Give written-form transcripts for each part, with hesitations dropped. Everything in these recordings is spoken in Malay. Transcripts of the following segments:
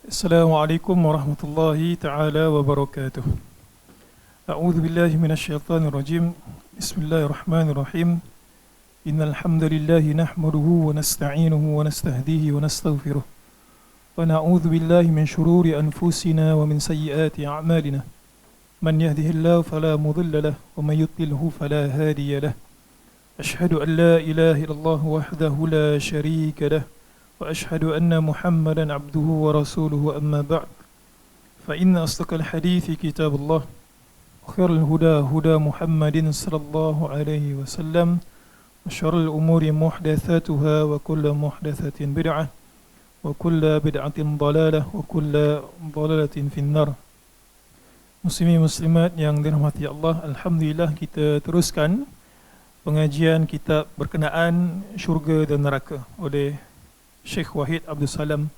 Assalamualaikum warahmatullahi taala wabarakatuh. A'udzu billahi minasyaitonir rajim. Bismillahirrahmanirrahim. Innal hamdalillahi nahmaduhu wa nasta'inuhu wa nastahdihi wa nastaghfiruh. Wa na'udzu billahi min shururi anfusina wa min sayyiati a'malina. Man yahdihillahu fala mudilla lahu wa man yudlilhu fala hadiya lahu. Ashhadu an la ilaha illallah wahdahu la sharika lahu. وأشهد أن محمدا عبده ورسوله أما بعد فإن أصدق الحديث كتاب الله وخير الهدى هدى محمد صلى الله عليه وسلم وشر الأمور محدثاتها وكل محدثة بدعة وكل بدعة ضلالة وكل ضلالة في النار. Muslimin muslimat yang dirahmati Allah, alhamdulillah kita teruskan pengajian kitab berkenaan syurga dan neraka oleh Syekh Wahid Abdul Salam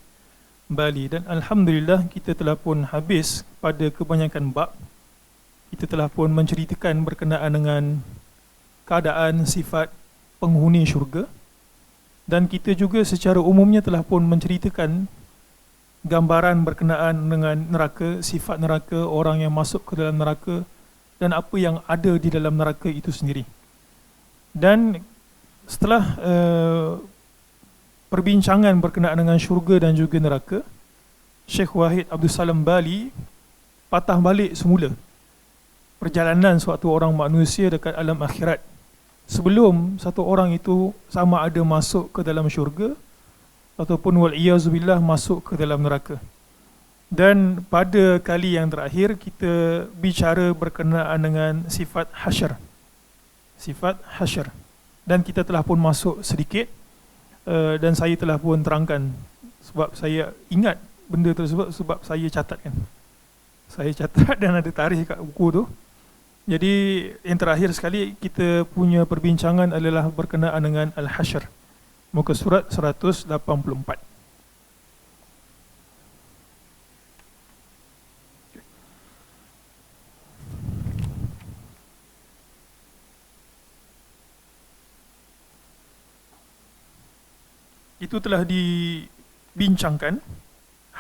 Bali, dan alhamdulillah kita telah pun habis pada kebanyakan bab. Kita telah pun menceritakan berkenaan dengan keadaan sifat penghuni syurga, dan kita juga secara umumnya telah pun menceritakan gambaran berkenaan dengan neraka, sifat neraka, orang yang masuk ke dalam neraka dan apa yang ada di dalam neraka itu sendiri. Dan setelah perbincangan berkenaan dengan syurga dan juga neraka, Syekh Wahid Abdul Salam Bali patah balik semula perjalanan suatu orang manusia dekat alam akhirat sebelum satu orang itu sama ada masuk ke dalam syurga ataupun wal'iyazubillah masuk ke dalam neraka. Dan pada kali yang terakhir kita bicara berkenaan dengan sifat hasyar. Sifat hasyar. Dan kita telah pun masuk sedikit dan saya telah pun terangkan sebab saya ingat benda tersebut sebab saya catatkan. Saya catat dan ada tarikh kat buku tu. Jadi yang terakhir sekali kita punya perbincangan adalah berkenaan dengan Al-Hasyr. Muka surat 184. Itu telah dibincangkan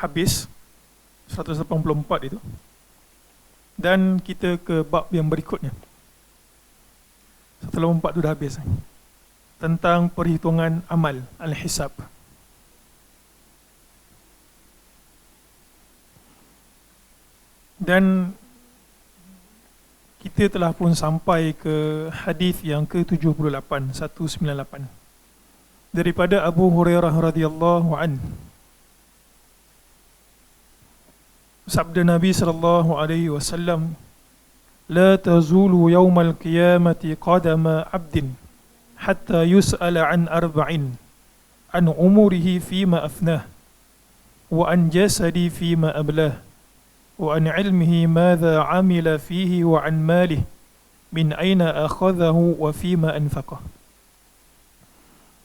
habis 184 itu. Dan kita ke bab yang berikutnya. 184 tu dah habis. Tentang perhitungan amal, al-hisab. Dan kita telah pun sampai ke hadis yang ke-78, 198. Daripada Abu Hurairah radhiyallahu an. Sabda Nabi sallallahu alaihi wasallam, "La tazulu yawmal qiyamati qadama 'abdin hatta yus'ala an arba'in, an umurihi fima afnah, wa an jasadi fima ablah, wa an ilmihi madha 'amila fihi, wa an malih min aina akhadhahu wa fima anfaqah."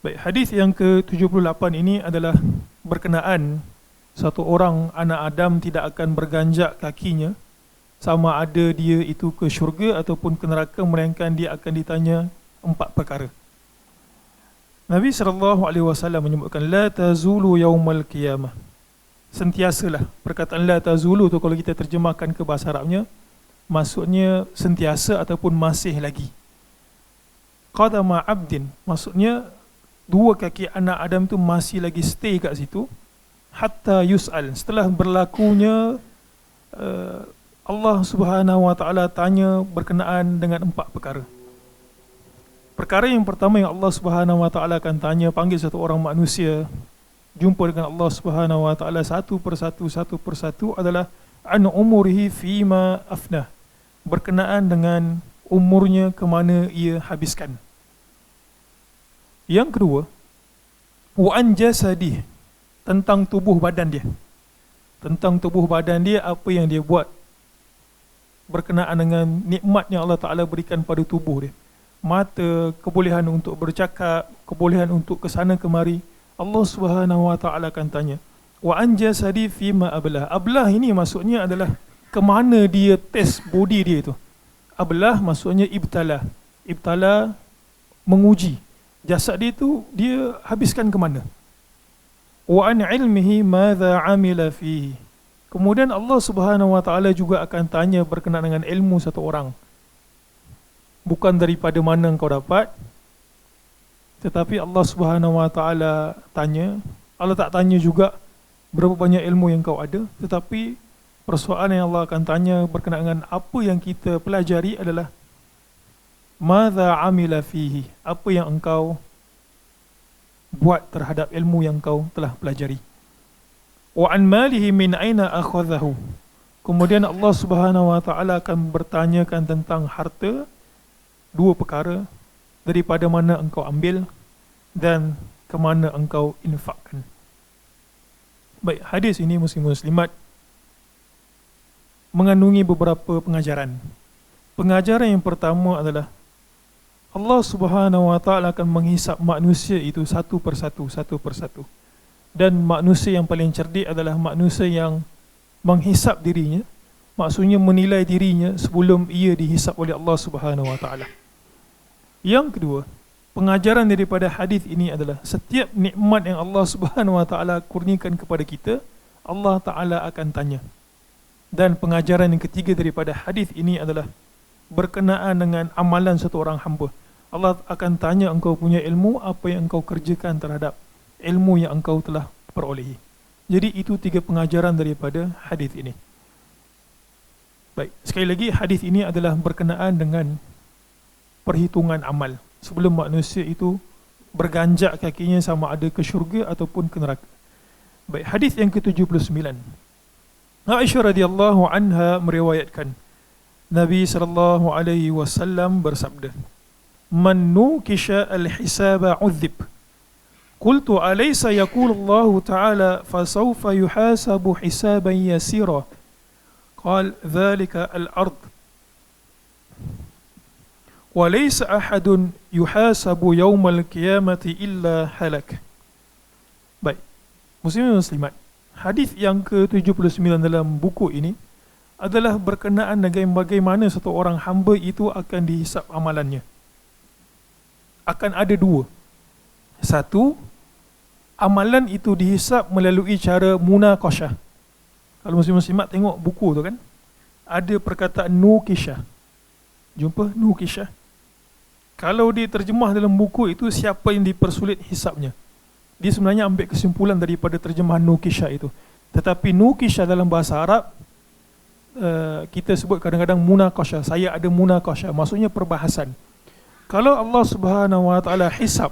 Baik, hadis yang ke-78 ini adalah berkenaan satu orang anak Adam tidak akan berganjak kakinya sama ada dia itu ke syurga ataupun ke neraka, melainkan dia akan ditanya 4 perkara. Nabi SAW menyebutkan la tazulu yaumal qiyamah. Sentiasalah. Perkataan la tazulu tu kalau kita terjemahkan ke bahasa Arabnya maksudnya sentiasa ataupun masih lagi. Qadama abdin maksudnya dua kaki anak Adam tu masih lagi stay kat situ hatta yus'al, setelah berlakunya Allah Subhanahu wa taala tanya berkenaan dengan 4 perkara. Perkara yang pertama yang Allah Subhanahu wa taala akan tanya, panggil satu orang manusia jumpa dengan Allah Subhanahu wa taala satu persatu adalah an umurihi fima afnah, berkenaan dengan umurnya ke mana ia habiskan. Yang kedua, wa an jasadi, tentang tubuh badan dia. Tentang tubuh badan dia, apa yang dia buat berkenaan dengan nikmat yang Allah Ta'ala berikan pada tubuh dia. Mata, kebolehan untuk bercakap, kebolehan untuk kesana kemari. Allah Subhanahu wa Ta'ala akan tanya. Wa an jasadi fima ablah. Ablah ini maksudnya adalah ke mana dia test body dia itu. Ablah maksudnya ibtala. Ibtala menguji. Jasad dia tu dia habiskan ke mana? wa an ilmihi madza amila fihi. Kemudian Allah Subhanahu wa taala juga akan tanya berkenaan dengan ilmu satu orang. Bukan daripada mana engkau dapat, tetapi Allah Subhanahu wa taala tanya. Allah tak tanya juga berapa banyak ilmu yang kau ada, tetapi persoalan yang Allah akan tanya berkenaan dengan apa yang kita pelajari adalah madza amila fihi, apa yang engkau buat terhadap ilmu yang kau telah pelajari. Wa an malihi min aina akhadhahu. Kemudian Allah Subhanahu wa taala akan bertanyakan tentang harta, dua perkara, daripada mana engkau ambil dan ke mana engkau infakkan. Baik, hadis ini muslim-muslimat mengandungi beberapa pengajaran. Pengajaran yang pertama adalah Allah Subhanahu wa taala akan menghisap manusia itu satu persatu. Dan manusia yang paling cerdik adalah manusia yang menghisap dirinya, maksudnya menilai dirinya sebelum ia dihisap oleh Allah Subhanahu wa taala. Yang kedua, pengajaran daripada hadis ini adalah setiap nikmat yang Allah Subhanahu wa taala kurniakan kepada kita, Allah taala akan tanya. Dan pengajaran yang ketiga daripada hadis ini adalah berkenaan dengan amalan satu orang hamba. Allah akan tanya engkau punya ilmu, apa yang engkau kerjakan terhadap ilmu yang engkau telah perolehi. Jadi itu tiga pengajaran daripada hadis ini. Baik, sekali lagi hadis ini adalah berkenaan dengan perhitungan amal sebelum manusia itu berganjak kakinya sama ada ke syurga ataupun ke neraka. Baik, hadis yang ke-79. Aisyah radhiyallahu anha meriwayatkan Nabi sallallahu alaihi wasallam bersabda, "Man nukisha al-hisaba 'udzib." Qultu alaysa yaqulu Allah Ta'ala fasawfa yuhasabu hisaban yasira. Qal dhalika al-ard. Wa laysa ahadun yuhasabu yawmal qiyamati illa halak. Baik, muslimin muslimat, hadis yang ke-79 dalam buku ini adalah berkenaan dengan bagaimana satu orang hamba itu akan dihisap amalannya. Akan ada dua. Satu, amalan itu dihisap melalui cara munaqashah. Kalau muslim-muslimat tengok buku tu kan, ada perkataan nukishah. Jumpa nukishah. Kalau diterjemah dalam buku itu, siapa yang dipersulit hisapnya, dia sebenarnya ambil kesimpulan daripada terjemahan nukishah itu. Tetapi nukishah dalam bahasa Arab, kita sebut kadang-kadang munaqashah. Saya ada munaqashah, maksudnya perbahasan. Kalau Allah Subhanahu wa taala hisap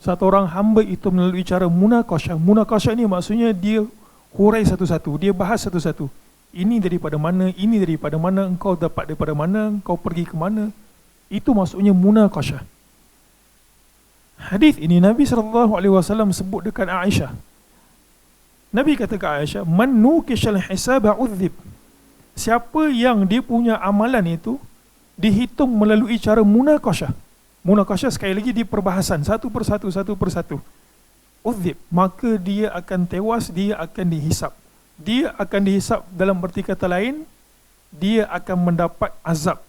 satu orang hamba itu melalui cara munaqashah. Munaqashah ni maksudnya dia hurai satu-satu, dia bahas satu-satu. Ini daripada mana, engkau dapat daripada mana, engkau pergi ke mana. Itu maksudnya munaqashah. Hadis ini Nabi SAW sebut dekat Aisyah. Nabi kata ke Aisyah, "Man nukishal hisaba 'udzib." Siapa yang dia punya amalan itu dihitung melalui cara munaqashah. Munaqashah sekali lagi di perbahasan satu persatu. Udzib, maka dia akan tewas, dia akan dihisap. Dia akan dihisap, dalam berti kata lain, dia akan mendapat azab.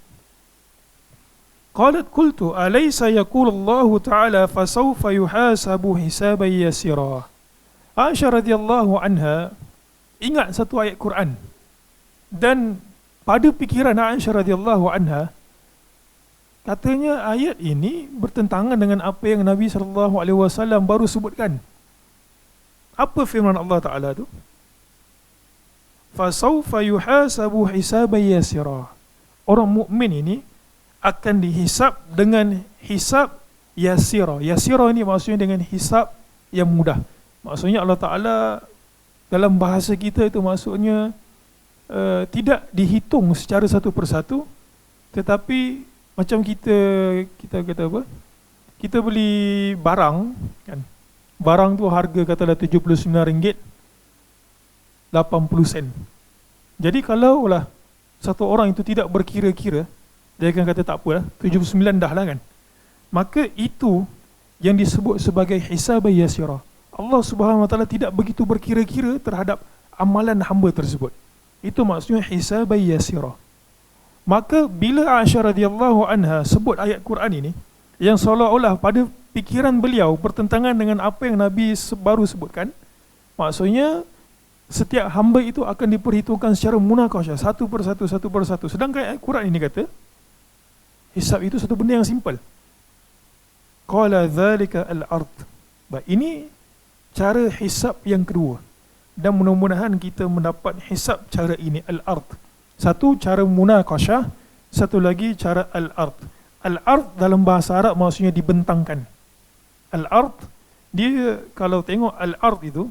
Qalat qultu alaysa yaqulu Allah Ta'ala fasawfa yuhasabu hisaban yasira. Aisyah radhiyallahu anha ingat satu ayat Quran. Dan pada fikiran Aisyah radhiyallahu anha, katanya ayat ini bertentangan dengan apa yang Nabi SAW baru sebutkan. Apa firman Allah Ta'ala tu? Fasawfa yuhasabu hisaban yasira. Orang mukmin ini akan dihisap dengan hisab yasira. Yasira ini maksudnya dengan hisab yang mudah. Maksudnya Allah Ta'ala dalam bahasa kita itu maksudnya tidak dihitung secara satu persatu, tetapi macam kita kata apa? Kita beli barang kan. Barang tu harga katalah RM79, 80 sen. Jadi kalau lah satu orang itu tidak berkira-kira, dia akan kata tak apalah, 79 dah lah kan. Maka itu yang disebut sebagai hisab yasira. Allah Subhanahu wa taala tidak begitu berkira-kira terhadap amalan hamba tersebut. Itu maksudnya hisab yasira. Maka bila Aisyah radhiyallahu anha sebut ayat Quran ini, yang seolah-olah pada fikiran beliau bertentangan dengan apa yang Nabi baru sebutkan, Maksudnya setiap hamba itu akan diperhitungkan secara munaqasyah, satu persatu, satu persatu. Sedangkan ayat Quran ini kata hisab itu satu benda yang simple. Qala dzalika al-ard. Baik, ini cara hisab yang kedua. Dan mudah-mudahan kita mendapat hisab cara ini, al-ard. Satu cara munaqasyah, satu lagi cara al-ard. Al-ard dalam bahasa Arab maksudnya dibentangkan. Al-ard, dia kalau tengok al-ard itu,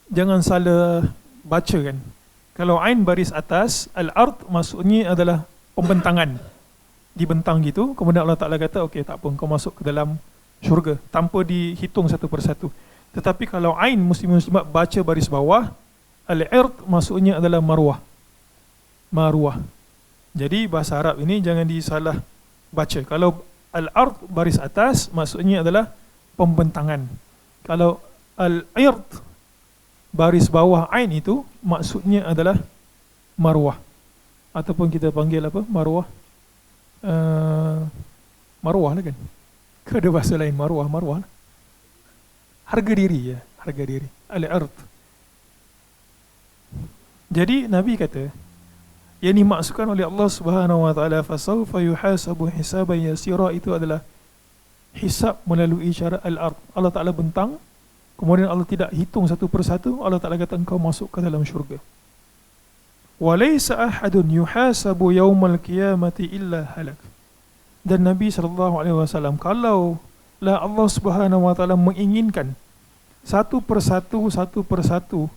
jangan salah baca kan. Kalau ain baris atas, al-ard maksudnya adalah pembentangan. Dibentang gitu, kemudian Allah Ta'ala kata, okey tak apa, kau masuk ke dalam syurga, tanpa dihitung satu persatu. Tetapi kalau ain muslimat baca baris bawah, al-ard maksudnya adalah marwah. Marwah. Jadi bahasa Arab ini jangan disalah baca. Kalau al-ard baris atas maksudnya adalah pembentangan. Kalau al-ard baris bawah ain itu maksudnya adalah marwah. Ataupun kita panggil apa? Marwah. Marwah lah kan. Ke ada bahasa lain marwah lah. Harga diri ya, harga diri. Al-ard. Jadi Nabi kata yang dimaksudkan oleh Allah Subhanahu wa taala fasawfa yuhasabu hisaban yasira itu adalah hisab melalui cara al-ard. Allah Taala bentang, kemudian Allah tidak hitung satu persatu, Allah Taala kata engkau masuk ke dalam syurga. Wa laysa ahadun yuhasabu yaumal qiyamati illa halak. Dan Nabi SAW, kalau lah Allah Subhanahu wa taala menginginkan satu persatu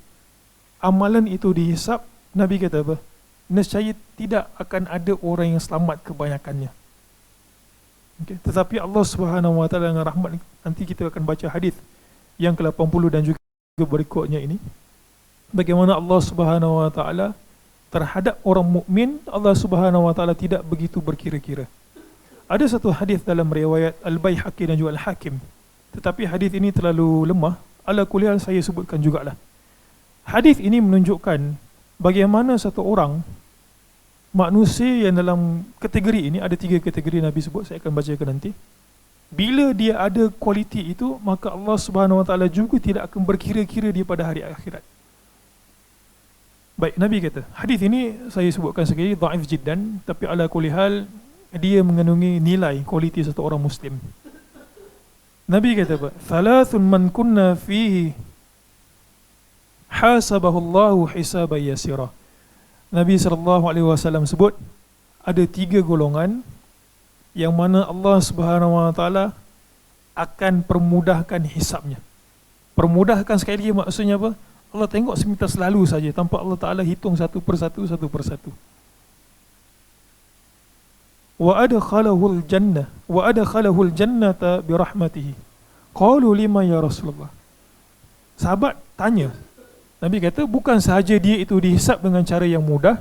amalan itu dihisab, Nabi kata apa? Nescaya tidak akan ada orang yang selamat kebanyakannya. Okay. Tetapi Allah Subhanahu wa taala dengan rahmat, nanti kita akan baca hadis yang ke-80 dan juga berikutnya ini, bagaimana Allah Subhanahu wa taala terhadap orang mukmin, Allah Subhanahu wa taala tidak begitu berkira-kira. Ada satu hadis dalam riwayat Al-Baihaqi dan juga Al-Hakim, tetapi hadis ini terlalu lemah, ala kulli hal saya sebutkan jugalah. Hadis ini menunjukkan bagaimana satu orang manusia yang dalam kategori ini, ada 3 kategori Nabi sebut, saya akan bacakan nanti. Bila dia ada kualiti itu, maka Allah Subhanahu wa taala juga tidak akan berkira-kira dia pada hari akhirat. Baik, Nabi kata, hadis ini saya sebutkan sekali dhaif jiddan, tapi ala kulli hal dia mengandungi nilai kualiti satu orang muslim. Nabi kata apa? Thalathun man kunna fihi hasabahullahu hisaban yasira. Nabi SAW sebut ada 3 golongan yang mana Allah Subhanahu wa taala akan permudahkan hisabnya. Permudahkan sekali lagi maksudnya apa? Allah tengok semintas lalu saja tanpa Allah Taala hitung satu persatu. Wa adkhalahul jannata bi rahmatihi. Qalu lima ya Rasulullah. Sahabat tanya, Nabi kata bukan sahaja dia itu dihisab dengan cara yang mudah,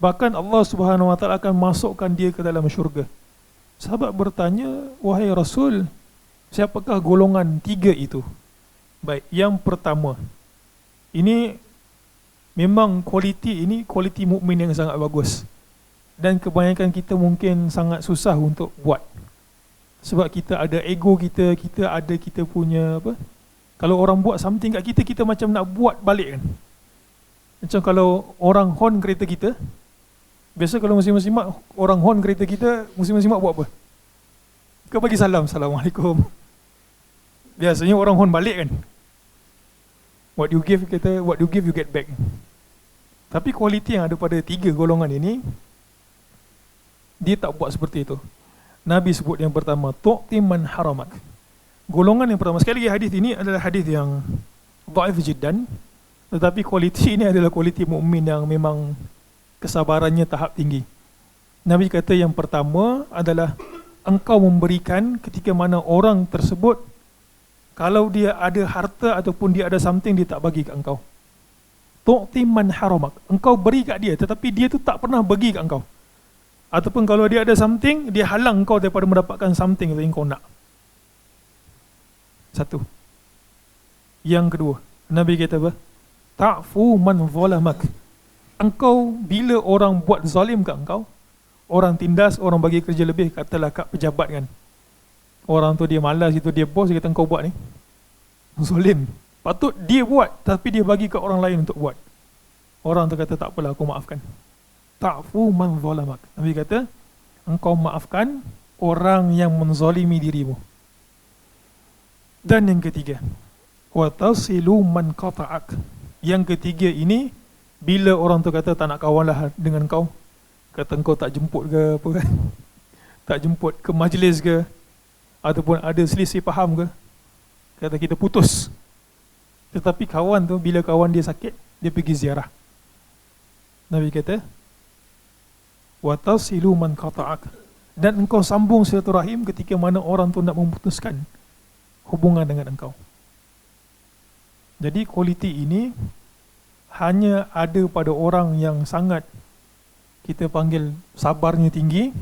bahkan Allah Subhanahu wa taala akan masukkan dia ke dalam syurga. Sahabat bertanya, wahai Rasul, siapakah golongan 3 itu? Baik, yang pertama, ini memang kualiti mukmin yang sangat bagus, dan kebanyakan kita mungkin sangat susah untuk buat, sebab kita ada ego kita ada kita punya apa. Kalau orang buat something kat kita, kita macam nak buat balik kan. Macam kalau orang horn kereta kita, biasa kalau musim-musim orang horn kereta kita, musim-musim buat apa? Kau bagi salam, Assalamualaikum. Biasanya orang horn balik kan. What you give you get back. Tapi kualiti yang ada pada 3 golongan ini, dia tak buat seperti itu. Nabi sebut yang pertama, tu'ti man haramak. Golongan yang pertama, sekali lagi hadis ini adalah hadis yang dhaif jiddan, tetapi kualiti ini adalah kualiti mukmin yang memang kesabarannya tahap tinggi. Nabi kata yang pertama adalah engkau memberikan ketika mana orang tersebut, kalau dia ada harta ataupun dia ada something, dia tak bagi kat engkau. Tu'ti man haramak. Engkau beri kat dia, tetapi dia tu tak pernah bagi kat engkau. Ataupun kalau dia ada something, dia halang engkau daripada mendapatkan something yang kau nak. Satu. Yang kedua, Nabi kata apa? Ta'fu man zalamak. Engkau bila orang buat zalim kat engkau, orang tindas, orang bagi kerja lebih, katalah kat pejabat kan, orang tu dia malas, itu dia bos, dia kata engkau buat ni zalim, Patut dia buat, tapi dia bagi ke orang lain untuk buat. Orang tu kata, tak apalah, aku maafkan. Ta'fu man zalamak. Nabi kata, engkau maafkan orang yang menzalimi dirimu. Dan yang ketiga, wa tasilu man qata'ak. Yang ketiga ini, bila orang tu kata tak nak kawan lah dengan kau, kata engkau tak jemput ke apa kan, tak jemput ke majlis ke, ataupun ada selisih faham ke, kata kita putus. Tetapi kawan tu, bila kawan dia sakit, dia pergi ziarah. Nabi kata, wa tasilu man qata'ak. Dan engkau sambung silaturahim ketika mana orang tu nak memutuskan hubungan dengan engkau. Jadi kualiti ini hanya ada pada orang yang sangat kita panggil sabarnya tinggi,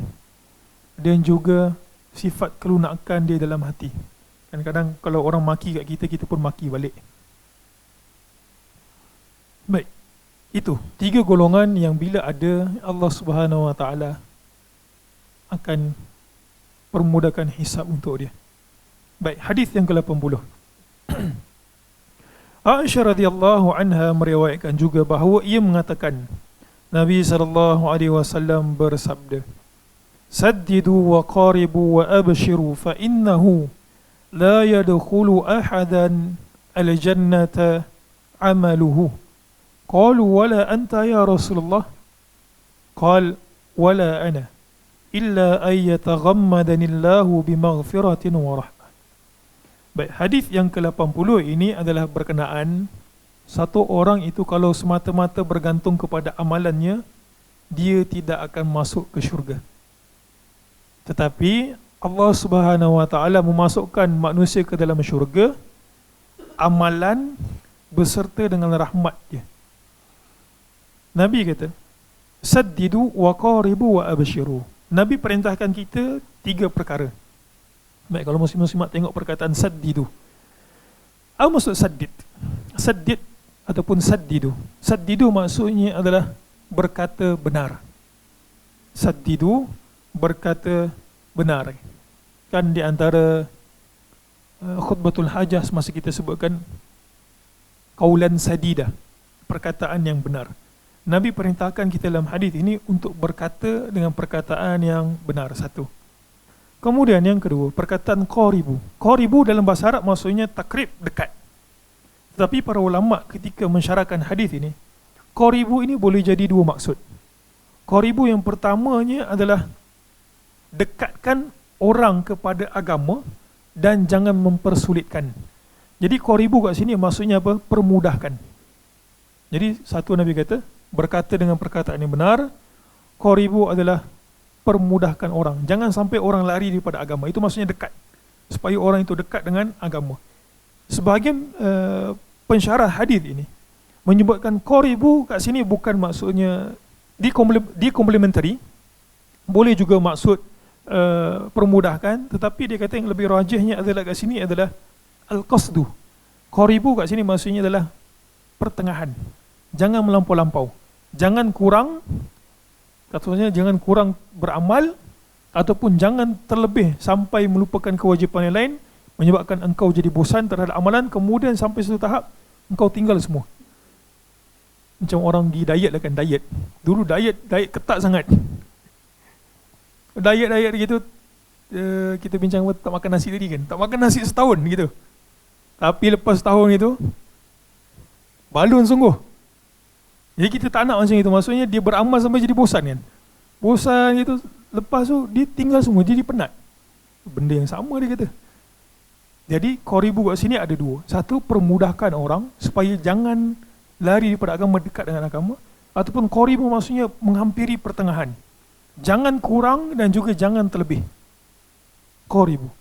dan juga sifat kelunakan dia dalam hati. Kadang-kadang kalau orang maki kat kita, kita pun maki balik. Baik, itu 3 golongan yang bila ada, Allah Subhanahu Wa Taala akan permudahkan hisab untuk dia. Baik, hadis yang ke-80. Aisyah radhiyallahu anha meriwayatkan juga bahawa ia mengatakan, Nabi SAW bersabda, Saddidu wa qaribu wa abshiru fa innahu la yadkhulu ahadan al-jannata amaluhu. Qalu wala anta ya Rasulullah? Qal wala ana illa an yataghammadani Allahu bimaghfiratin wa rahmah. Baik, hadis yang ke-80 ini adalah berkenaan satu orang itu kalau semata-mata bergantung kepada amalannya, dia tidak akan masuk ke syurga. Tetapi Allah Subhanahu Wa Taala memasukkan manusia ke dalam syurga amalan beserta dengan rahmat dia. Nabi kata, Saddidu wa qaribu wa abshiru. Nabi perintahkan kita 3 perkara. Baik, kalau muslim-muslimat tengok perkataan saddidu. Apa maksud saddid? Saddid ataupun saddidu. Saddidu maksudnya adalah berkata benar. Saddidu, berkata benar. Kan di antara khutbatul hajah semasa kita sebutkan qaulan sadida, perkataan yang benar. Nabi perintahkan kita dalam hadis ini untuk berkata dengan perkataan yang benar, satu. Kemudian yang kedua, perkataan qaribu. Qaribu dalam bahasa Arab maksudnya takrib, dekat. Tetapi para ulama ketika mensyarahkan hadis ini, qaribu ini boleh jadi 2 maksud. Qaribu yang pertamanya adalah dekatkan orang kepada agama dan jangan mempersulitkan. Jadi qaribu kat sini maksudnya apa? Permudahkan. Jadi satu Nabi kata, berkata dengan perkataan yang benar. Qaribu adalah permudahkan orang. Jangan sampai orang lari daripada agama. Itu maksudnya dekat. Supaya orang itu dekat dengan agama. Sebahagian pensyarah hadis ini menyebutkan qaribu kat sini bukan maksudnya di complementary. Boleh juga maksud permudahkan, tetapi dia kata yang lebih rajihnya adalah kat sini adalah al-qasdu. Qaribu kat sini maksudnya adalah pertengahan. Jangan melampau-lampau. Jangan kurang, katanya jangan kurang beramal, ataupun jangan terlebih sampai melupakan kewajipan yang lain, menyebabkan engkau jadi bosan terhadap amalan, kemudian sampai satu tahap engkau tinggal semua. Macam orang pergi diet lah kan, diet. Dulu diet ketat sangat. Diet gitu, kita bincang tak makan nasi tadi kan, tak makan nasi setahun gitu. Tapi lepas setahun itu, balun sungguh. Jadi kita tak nak macam itu. Maksudnya dia beramal sampai jadi bosan kan. Bosan gitu. Lepas tu dia tinggal semua. Jadi penat. Benda yang sama dia kata. Jadi qaribu kat sini ada 2. Satu, permudahkan orang supaya jangan lari daripada agama, dekat dengan agama. Ataupun qaribu maksudnya menghampiri pertengahan. Jangan kurang dan juga jangan terlebih. Qaribu.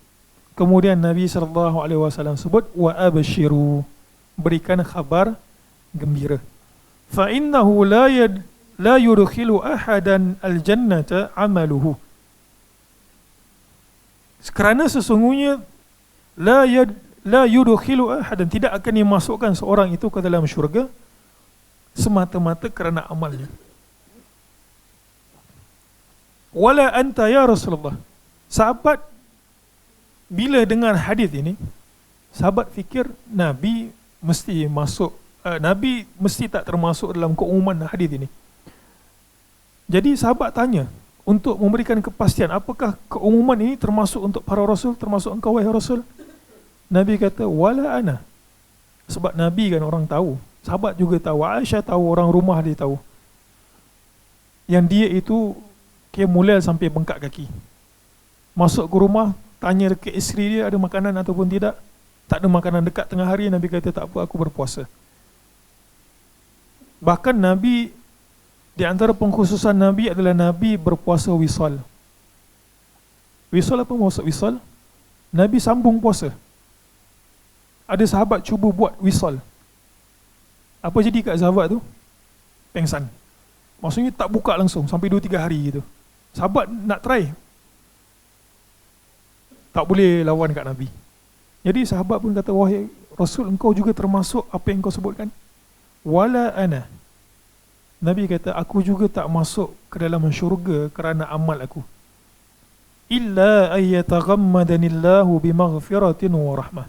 Kemudian Nabi SAW sebut wa abshiru, berikan khabar gembira. Fa innahu la yudkhilu ahadan al-jannata amaluhu. Kerana sesungguhnya la yudkhilu ahadan, tidak akan dimasukkan seorang itu ke dalam syurga semata-mata kerana amalnya. Wala anta ya Rasulullah. Sahabat bila dengar hadis ini, sahabat fikir Nabi mesti masuk, Nabi mesti tak termasuk dalam keumuman hadis ini. Jadi sahabat tanya untuk memberikan kepastian, apakah keumuman ini termasuk untuk para rasul, termasuk engkau wahai rasul? Nabi kata wala ana. Sebab Nabi kan orang tahu, sahabat juga tahu, Aisyah tahu, orang rumah dia tahu, yang dia itu mulai sampai bengkak kaki. Masuk ke rumah, tanya ke isteri dia ada makanan ataupun tidak. Tak ada makanan dekat tengah hari, Nabi kata tak apa, aku berpuasa. Bahkan Nabi, di antara pengkhususan Nabi adalah Nabi berpuasa wisal. Wisal apa maksud wisal? Nabi sambung puasa. Ada sahabat cuba buat wisal. Apa jadi kat sahabat tu? Pengsan. Maksudnya tak buka langsung sampai 2-3 hari gitu. Sahabat nak try, tak boleh lawan kat Nabi. Jadi sahabat pun kata, wahai Rasul, engkau juga termasuk apa yang kau sebutkan? Wala ana. Nabi kata, aku juga tak masuk ke dalam syurga kerana amal aku. Illa ayyataghammadanillahu bimaghfiratin wa rahmah.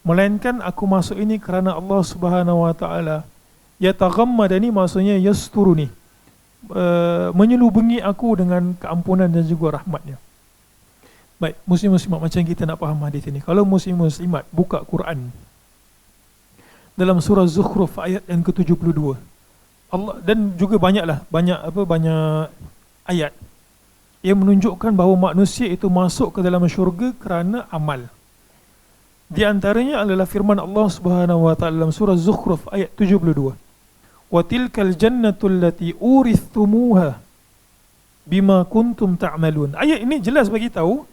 Melainkan aku masuk ini kerana Allah Subhanahu wa taala yataghammadani, maksudnya yasturuni, menyelubungi aku dengan keampunan dan juga rahmatnya. Baik, muslim-muslimat, macam kita nak faham hadis ini. Kalau muslim-muslimat buka Quran dalam surah Zukhruf ayat yang ke-72, Allah, dan juga banyak ayat yang menunjukkan bahawa manusia itu masuk ke dalam syurga kerana amal. Di antaranya adalah firman Allah Subhanahu wa taala dalam surah Zukhruf ayat 72. Wa tilkal jannatul lati urithumuha bima kuntum ta'malun. Ayat ini jelas bagi tahu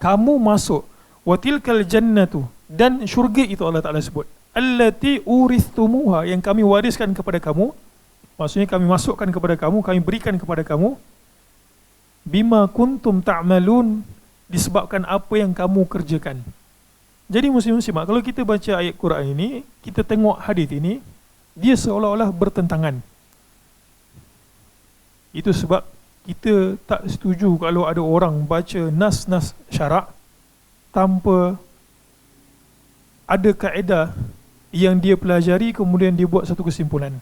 kamu masuk. Wa tilkal jannatu, dan syurga itu Allah Taala sebut, allati urithumuha, yang kami wariskan kepada kamu. Maksudnya kami masukkan kepada kamu, kami berikan kepada kamu. Bima kuntum ta'malun, disebabkan apa yang kamu kerjakan. Jadi muslim-muslimat, kalau kita baca ayat Quran ini, kita tengok hadis ini, dia seolah-olah bertentangan. Itu sebab kita tak setuju kalau ada orang baca nas-nas syarak tanpa ada kaedah yang dia pelajari, kemudian dia buat satu kesimpulan.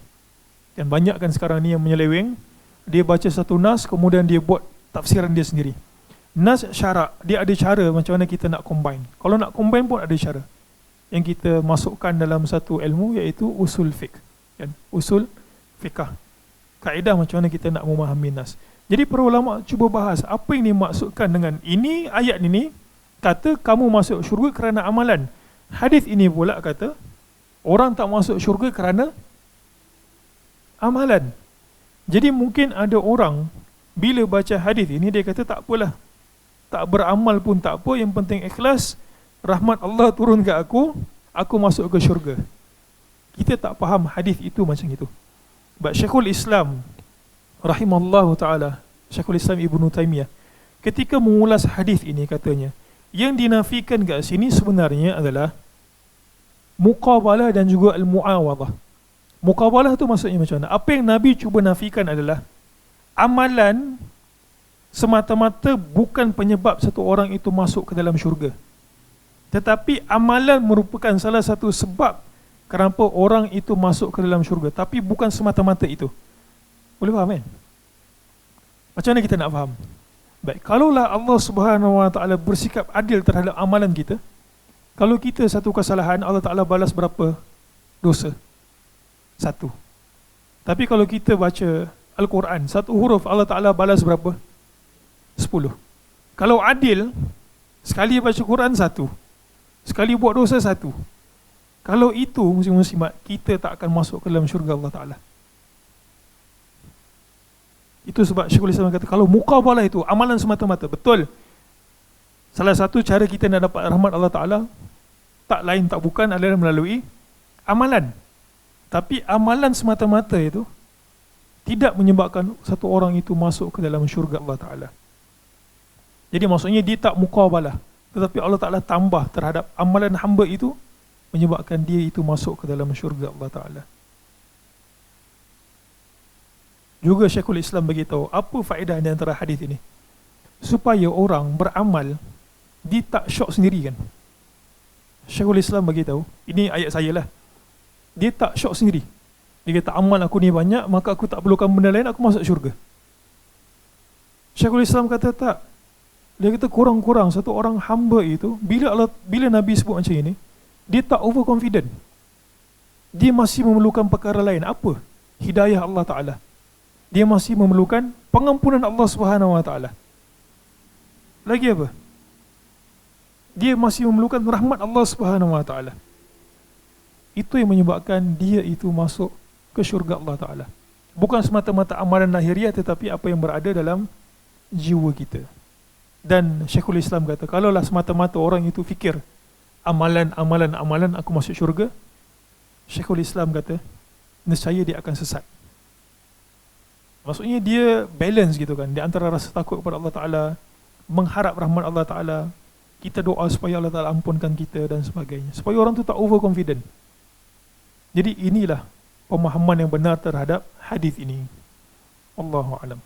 Dan banyak kan sekarang ni yang menyeleweng, dia baca satu nas, kemudian dia buat tafsiran dia sendiri. Nas syarak, dia ada cara macam mana kita nak combine. Kalau nak combine pun ada cara yang kita masukkan dalam satu ilmu, iaitu usul fiqh, kan? Usul fiqh, kaedah macam mana kita nak memahami nas. Jadi para ulama cuba bahas apa yang dimaksudkan dengan ini. Ayat ini kata kamu masuk syurga kerana amalan. Hadis ini pula kata orang tak masuk syurga kerana amalan. Jadi mungkin ada orang bila baca hadis ini dia kata tak apalah, tak beramal pun tak apa, yang penting ikhlas, rahmat Allah turun ke aku masuk ke syurga. Kita tak faham hadis itu macam itu. Sebab Syekhul Islam rahimallahu ta'ala, Syekhul Islam Ibnu Taimiyah, ketika mengulas hadis ini katanya, yang dinafikan kat sini sebenarnya adalah muqabalah dan juga al-mu'awadah. Muqabalah tu maksudnya macam mana? Apa yang Nabi cuba nafikan adalah amalan semata-mata bukan penyebab satu orang itu masuk ke dalam syurga, tetapi amalan merupakan salah satu sebab kenapa orang itu masuk ke dalam syurga, tapi bukan semata-mata itu. Boleh faham kan? Macam mana kita nak faham? Baik, kalaulah Allah Subhanahu wa taala bersikap adil terhadap amalan kita, kalau kita satu kesalahan, Allah Taala balas berapa dosa? 1. Tapi kalau kita baca Al-Quran, satu huruf, Allah Taala balas berapa? 10. Kalau adil, sekali baca Quran 1, sekali buat dosa 1. Kalau itu muslim-muslimat, kita tak akan masuk ke dalam syurga Allah Taala. Itu sebab Syekhul Islam kata kalau muqabalah itu amalan semata-mata, betul. Salah satu cara kita nak dapat rahmat Allah Taala tak lain tak bukan adalah melalui amalan. Tapi amalan semata-mata itu tidak menyebabkan satu orang itu masuk ke dalam syurga Allah Taala. Jadi maksudnya dia tak muqabalah, tetapi Allah Taala tambah terhadap amalan hamba itu, menyebabkan dia itu masuk ke dalam syurga Allah Taala. Juga Syekhul Islam beritahu apa faedah di antara hadis ini, supaya orang beramal dia tak syok sendiri kan. Syekhul Islam beritahu, ini ayat saya lah, dia tak syok sendiri. Dia kata amal aku ni banyak, maka aku tak perlukan benda lain, aku masuk syurga. Syekhul Islam kata tak. Dia kata kurang-kurang satu orang hamba itu, bila Nabi sebut macam ini, dia tak overconfident. Dia masih memerlukan perkara lain. Apa? Hidayah Allah Ta'ala. Dia masih memerlukan pengampunan Allah Subhanahu Wa Ta'ala. Lagi apa? Dia masih memerlukan rahmat Allah Subhanahu Wa Ta'ala. Itu yang menyebabkan dia itu masuk ke syurga Allah Ta'ala. Bukan semata-mata amalan lahiriah, tetapi apa yang berada dalam jiwa kita. Dan Syekhul Islam kata, kalaulah semata-mata orang itu fikir amalan aku masuk syurga, Syekhul Islam kata nescaya dia akan sesat. Maksudnya dia balance gitu kan, di antara rasa takut kepada Allah Ta'ala, mengharap rahmat Allah Ta'ala, kita doa supaya Allah Ta'ala ampunkan kita dan sebagainya, supaya orang tu tak overconfident. Jadi inilah pemahaman yang benar terhadap hadis ini. Allahu a'lam.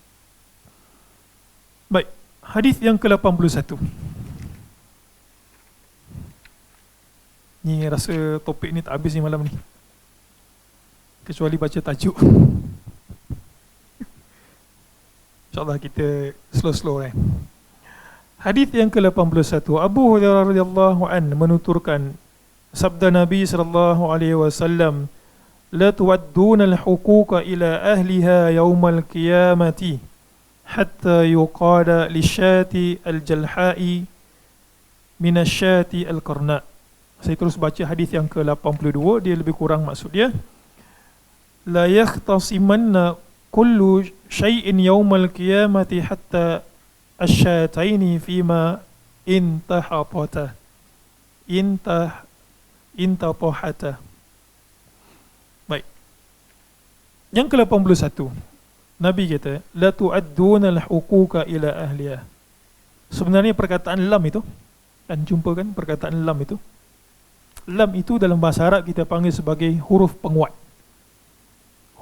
Baik, hadis yang ke-81. Ni rasa topik ni tak habis ni malam ni, kecuali baca tajuk. InsyaAllah kita slow-slow kan. Hadis yang ke-81, Abu Hurairah radhiyallahu an menuturkan sabda Nabi sallallahu alaihi wasallam, la tuwadduna al-huquqa ila ahliha yawmal qiyamati hatta yuqada lisyati al-jalha'i minasyati al-qarna. Saya terus baca hadis yang ke-82, dia lebih kurang maksud dia, la yakhtasimanna kullu syai'in yawmal qiyamati hatta asyataini fima intahata Baik. Yang ke-81, Nabi kata la tu'adduna al-huquqa ila ahliha. Sebenarnya perkataan lam itu, kan jumpa kan perkataan lam itu. Lam itu dalam bahasa Arab kita panggil sebagai huruf penguat.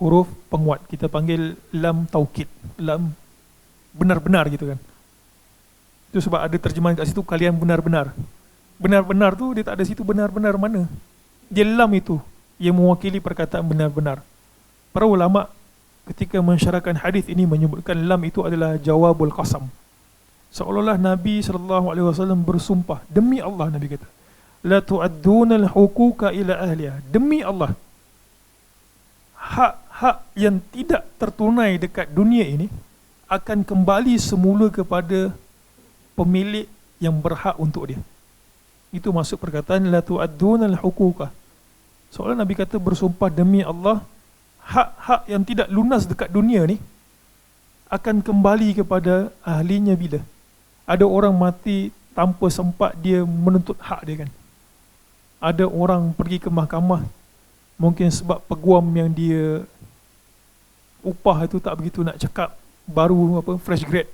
Huruf penguat kita panggil lam taukid, lam benar-benar gitu kan. Itu sebab ada terjemahan kat situ, kalian benar-benar. Benar-benar tu dia tak ada situ benar-benar mana. Dia lam itu yang mewakili perkataan benar-benar. Para ulama ketika mensyarahkan hadis ini menyebutkan lam itu adalah jawabul qasam. Seolah-olah Nabi SAW bersumpah, demi Allah Nabi kata, la tu'adduna al-huquqa ila ahliha, demi Allah, hak-hak yang tidak tertunai dekat dunia ini akan kembali semula kepada pemilik yang berhak untuk dia. Itu maksud perkataan la tu'adduna al-huquqa. Seolah Nabi kata bersumpah demi Allah, hak-hak yang tidak lunas dekat dunia ni akan kembali kepada ahlinya bila ada orang mati tanpa sempat dia menuntut hak dia kan. Ada orang pergi ke mahkamah, mungkin sebab peguam yang dia upah itu tak begitu nak cakap, baru fresh grade,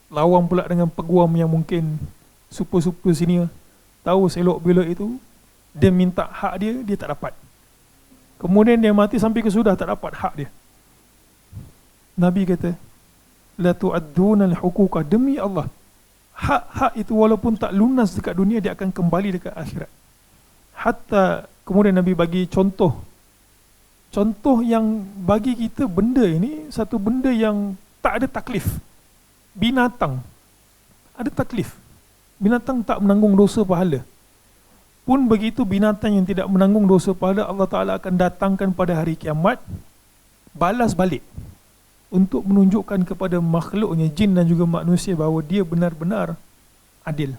lawan pula dengan peguam yang mungkin super-super senior, tahu selok belok itu, dia minta hak dia tak dapat. Kemudian dia mati sampai ke sudah tak dapat hak dia. Nabi kata, la tu'adduna al-huquqa, demi Allah, hak-hak itu walaupun tak lunas dekat dunia, dia akan kembali dekat akhirat. Hatta, kemudian Nabi bagi contoh yang bagi kita benda ini, satu benda yang tak ada taklif. Binatang ada taklif. Binatang tak menanggung dosa pahala. Pun begitu, binatang yang tidak menanggung dosa pahala, Allah Ta'ala akan datangkan pada hari kiamat, balas balik, untuk menunjukkan kepada makhluknya, jin dan juga manusia, bahawa dia benar-benar adil.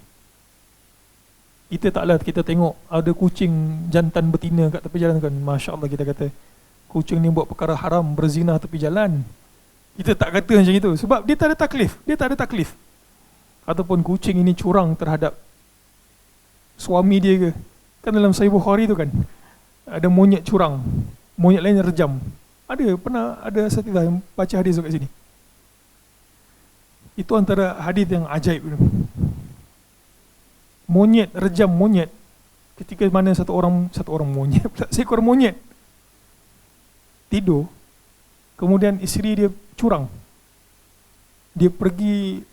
Kita tengok ada kucing jantan betina kat tepi jalan kan, Masya Allah, kita kata kucing ni buat perkara haram, berzina tepi jalan. Kita tak kata macam itu, sebab dia tak ada taklif. Ataupun kucing ini curang terhadap suami dia ke. Kan dalam Sahih Bukhari tu kan, ada monyet curang, monyet lain rejam. Ada setiap yang baca hadis kat sini. Itu antara hadis yang ajaib tu. Monyet rejam monyet, ketika mana satu orang monyet pula, seekor monyet tidur, kemudian isteri dia curang, dia pergi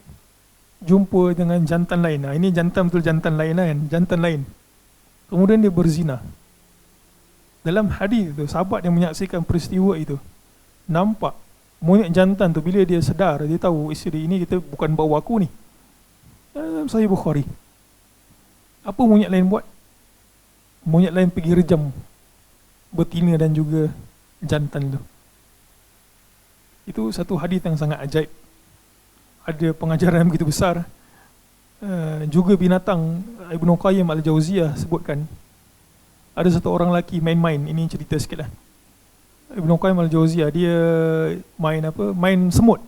jumpa dengan jantan lain. Ini jantan betul, jantan lain kan, jantan lain. Kemudian dia berzina. dalam hadis tu, sahabat yang menyaksikan peristiwa itu nampak monyet jantan tu, bila dia sedar, dia tahu isteri ini kita bukan bawa aku ni. Sahih Bukhari. Apa monyet lain buat? Monyet lain pergi rejam betina dan juga jantan tu. Itu satu hadis yang sangat ajaib. Ada pengajaran yang begitu besar. Juga binatang, Ibnu Qayyim Al-Jauziyah sebutkan, ada satu orang lelaki main-main, ini cerita sikit lah. Ibnu Qayyim Al-Jauziyah, dia main semut.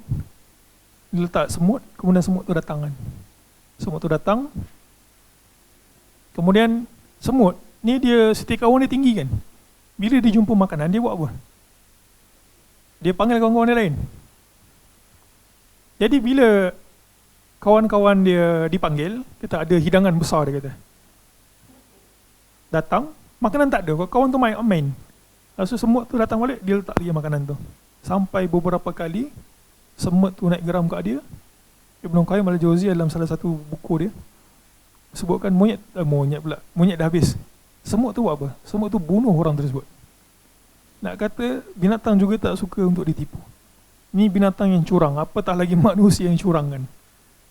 Dia letak semut, kemudian semut tu datang kan. Semut tu datang, kemudian semut ni dia setiap kawan dia tinggi kan. Bila dia jumpa makanan, dia buat apa? Dia panggil kawan-kawan dia lain. Jadi bila kawan-kawan dia dipanggil, kita ada hidangan besar, dia kata. Datang, makanan tak ada, kawan tu main. Lepas tu semut tu datang balik, dia letak lagi makanan tu. Sampai beberapa kali semut tu naik geram kat dia. Ibnu Qayyim Al-Jauziyah dalam salah satu buku dia sebutkan monyet dah habis. Semut tu buat apa? Semut tu bunuh orang tersebut. Nak kata binatang juga tak suka untuk ditipu. Ni binatang yang curang, apatah lagi manusia yang curang kan.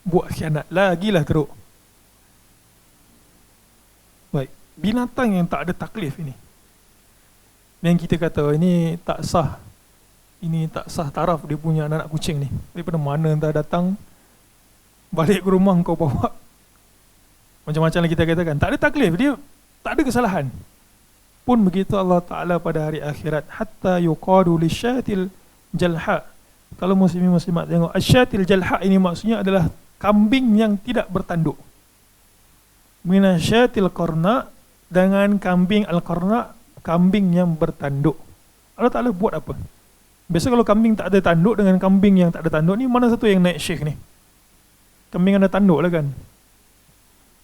Buat khianat, lagilah teruk. Baik, binatang yang tak ada taklif ini, yang kita kata ini tak sah, taraf dia punya anak kucing ni. Daripada mana entah datang, balik ke rumah kau bawa. Macam-macam lah kita katakan, tak ada taklif, dia tak ada kesalahan. Pun begitu Allah Ta'ala pada hari akhirat, hatta yuqadu lisyatil jalha. Kalau muslimin-muslimat tengok, asyatil jalha ini maksudnya adalah kambing yang tidak bertanduk. Minasyatil qarna, dengan kambing al-qarna, kambing yang bertanduk. Allah Ta'ala buat apa? Biasa kalau kambing tak ada tanduk dengan kambing yang tak ada tanduk ni, mana satu yang naik syekh ni? Kambing ada tanduk lah kan.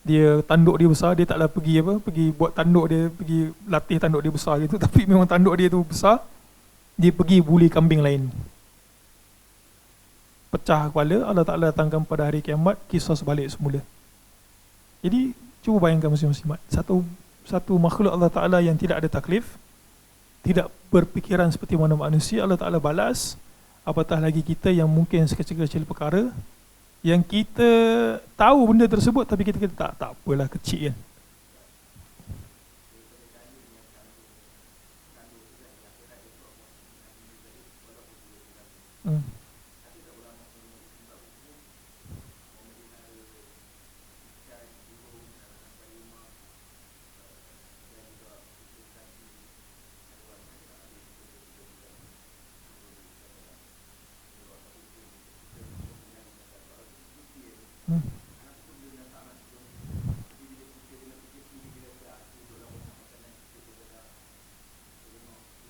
Dia tanduk dia besar, dia taklah pergi buat tanduk dia, pergi latih tanduk dia besar gitu, tapi memang tanduk dia tu besar, dia pergi bully kambing lain. Pecah kepala, Allah Ta'ala datangkan pada hari kiamat, kisah balik semula. Jadi cuba bayangkan muslim-muslimat, satu makhluk Allah Ta'ala yang tidak ada taklif, tidak berpikiran seperti mana manusia, Allah Ta'ala balas. Apatah lagi kita yang mungkin sekecil-kecil perkara, yang kita tahu benda tersebut tapi kita tak apalah, kecil kan.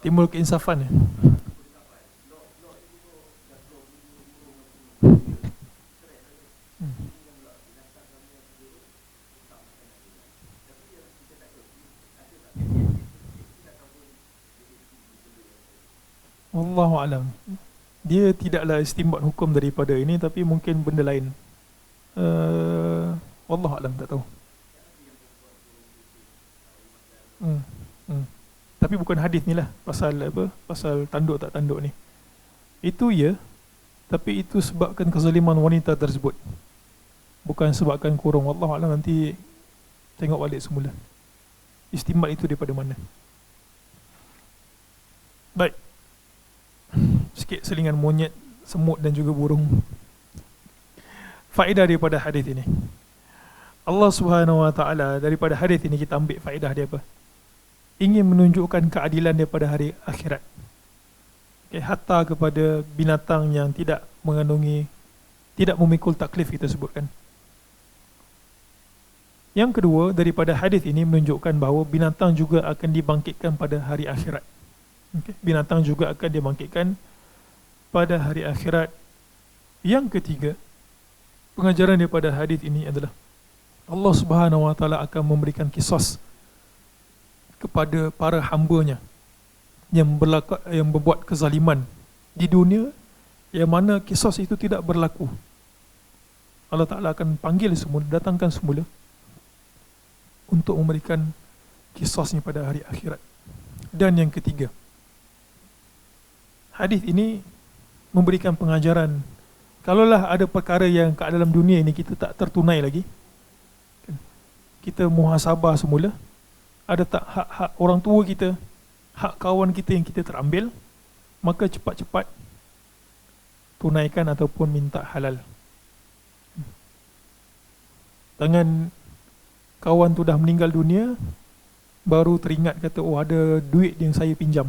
Timbul keinsafan ya. Wallahu alam. Dia tidaklah istinbat hukum daripada ini, tapi mungkin benda lain. Wallahu alam, tak tahu. Tapi bukan hadis ni lah, pasal tanduk tak tanduk ni. Itu ya, tapi itu sebabkan kezaliman wanita tersebut, bukan sebabkan kurung. Wallahu alam, nanti tengok balik semula istinbat itu daripada mana. Baik, sikit selingan monyet, semut dan juga burung. Faedah daripada hadis ini, Allah Subhanahu Wa Taala, daripada hadis ini kita ambil faedah dia apa? Ingin menunjukkan keadilan daripada hari akhirat. Hatta kepada binatang yang tidak mengandungi, tidak memikul taklif, kita sebutkan. Yang kedua, daripada hadis ini menunjukkan bahawa binatang juga akan dibangkitkan pada hari akhirat. Binatang juga akan dibangkitkan pada hari akhirat. Yang ketiga, pengajaran daripada hadis ini adalah Allah Subhanahu Wa Taala akan memberikan qisas kepada para hamba-Nya yang berbuat kezaliman di dunia, yang mana kisah itu tidak berlaku. Allah Ta'ala akan panggil semula, datangkan semula untuk memberikan kisahnya pada hari akhirat. Dan yang ketiga, hadis ini memberikan pengajaran, kalaulah ada perkara yang kat dalam dunia ini kita tak tertunai lagi, kita muhasabah semula, ada tak hak-hak orang tua kita, hak kawan kita yang kita terambil, maka cepat-cepat tunaikan ataupun minta halal. Jangan kawan tu dah meninggal dunia, baru teringat kata, oh ada duit yang saya pinjam,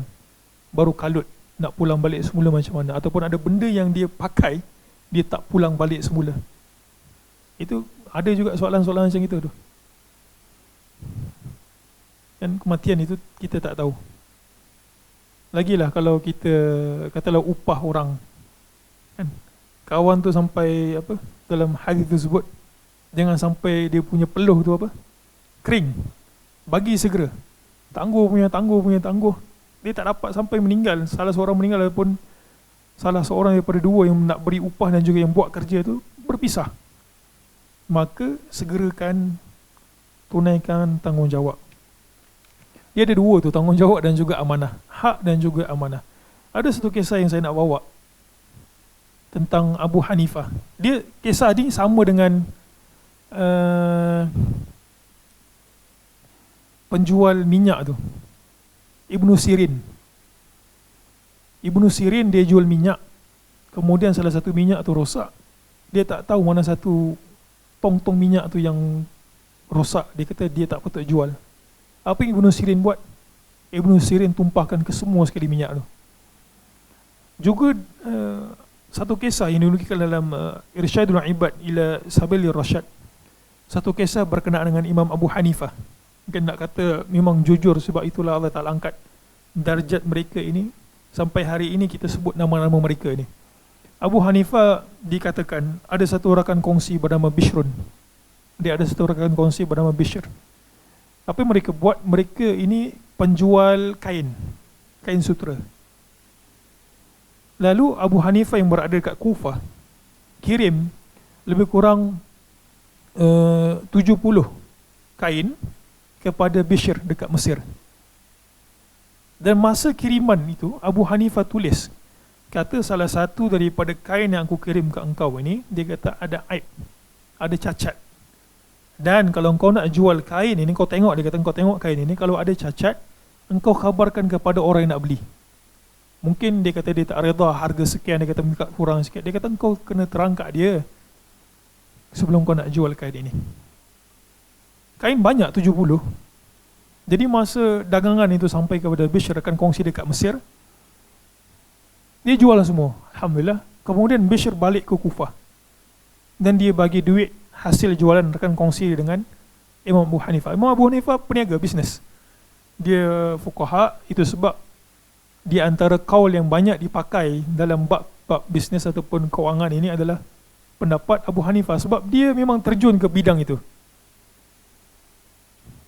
baru kalut nak pulang balik semula macam mana. Ataupun ada benda yang dia pakai, dia tak pulang balik semula. Itu ada juga soalan-soalan macam itu tu. Dan kematian itu kita tak tahu. Lagilah kalau kita katalah upah orang, kan, kawan tu sampai apa, dalam hadis tu sebut, jangan sampai dia punya peluh tu apa, kering, bagi segera. Tangguh. Dia tak dapat sampai meninggal, salah seorang meninggal ataupun salah seorang daripada dua yang nak beri upah dan juga yang buat kerja tu berpisah, maka segerakan tunaikan tanggungjawab. Dia ada dua tu, tanggungjawab dan juga amanah, hak dan juga amanah. Ada satu kisah yang saya nak bawa tentang Abu Hanifah. Dia kisah ni sama dengan penjual minyak tu, Ibnu Sirin dia jual minyak, kemudian salah satu minyak tu rosak. Dia tak tahu mana satu tong-tong minyak tu yang rosak. Dia kata dia tak patut jual. Apa yang Ibnu Sirin buat? Ibnu Sirin tumpahkan ke semua sekali minyak tu. Juga satu kisah yang dinukilkan dalam Irsyadul Ibad ila Sabilir Rasyad. Satu kisah berkenaan dengan Imam Abu Hanifah. Mungkin nak kata memang jujur, sebab itulah Allah Ta'ala angkat darjat mereka ini. Sampai hari ini kita sebut nama-nama mereka ini. Abu Hanifah dikatakan ada satu rakan kongsi bernama Bishrun. Dia ada satu rakan kongsi bernama Bishr. Apa yang mereka buat? Mereka ini penjual kain sutra. Lalu Abu Hanifah yang berada dekat Kufah kirim lebih kurang 70 kain kepada Bishr dekat Mesir. Dan masa kiriman itu Abu Hanifah tulis, kata salah satu daripada kain yang aku kirim ke engkau ini, dia kata ada aib, ada cacat. Dan kalau engkau nak jual kain ini, kau tengok, dia kata engkau tengok kain ini, kalau ada cacat, engkau khabarkan kepada orang yang nak beli. Mungkin dia kata dia tak reda harga sekian, dia kata minta kurang sikit. Dia kata engkau kena terang kat dia sebelum kau nak jual kain ini. Kain banyak 70. Jadi masa dagangan itu sampai kepada Bishr rakan kongsi dekat Mesir, dia jual semua, alhamdulillah. Kemudian Bishr balik ke Kufah dan dia bagi duit hasil jualan rakan kongsi dengan Imam Abu Hanifah. Imam Abu Hanifah peniaga bisnes, dia fuqaha. Itu sebab di antara kaul yang banyak dipakai dalam bab bisnes ataupun kewangan ini adalah pendapat Abu Hanifah, sebab dia memang terjun ke bidang itu.